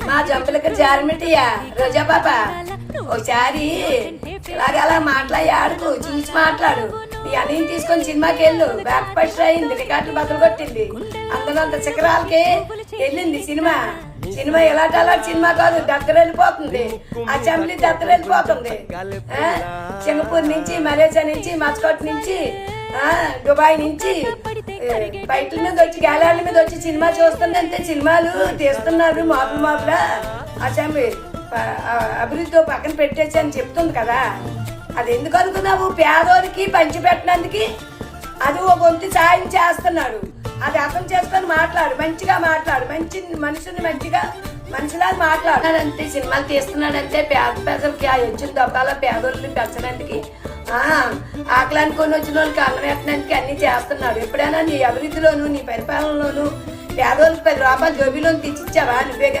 మా జంపులకి జారమిటియా రోజా పాప ఒకసారి ఇలాగ అలా మాట్లాడు చూసి మాట్లాడు. నీ అన్నయ్యని తీసుకొని సినిమాకి వెళ్ళు. బ్యాక్ ఫస్ట్ అయింది, రికార్డులు బదులు కొట్టింది, అంత శిఖరాలకి వెళ్ళింది సినిమా. సినిమా ఎలాంటి అలాంటి సినిమా కాదు, దగ్గర వెళ్ళిపోతుంది. అసెంబ్లీ దగ్గర వెళ్ళిపోతుంది. సింగపూర్ నుంచి, మలేషియా నుంచి, మస్కట్ నుంచి, దుబాయ్ నుంచి బయటల మీద వచ్చి గ్యాలరీల మీద వచ్చి సినిమా చూస్తుంది. అంతే సినిమాలు తీస్తున్నారు మాపులా. అసెంబ్లీ అభివృద్ధి పక్కన పెట్టేసి అని చెప్తుంది కదా. అది ఎందుకు అనుకున్నావు? పేదోడికి పంచి పెట్టినందుకు అది ఒక వంతు సాయం చేస్తున్నాడు. అది అర్థం చేసుకొని మాట్లాడు, మంచిగా మాట్లాడు, మంచి మనుషుని మంచిగా మనిషిలాగా మాట్లాడు. అంతే సినిమాలు తీస్తున్నాడంటే పేద ప్రజలకి ఆ వచ్చిన దొబ్బాల పేదోళ్ళని పెంచడానికి, ఆకలి అనుకొని వచ్చిన వాళ్ళకి అన్నం పెట్టడానికి అన్ని చేస్తున్నాడు. ఎప్పుడైనా నీ అభివృద్ధిలోను నీ పరిపాలనలోను పేదోళ్ళకి 10 రూపాయలు జోబీలోని తెచ్చిచ్చావా? నువ్వే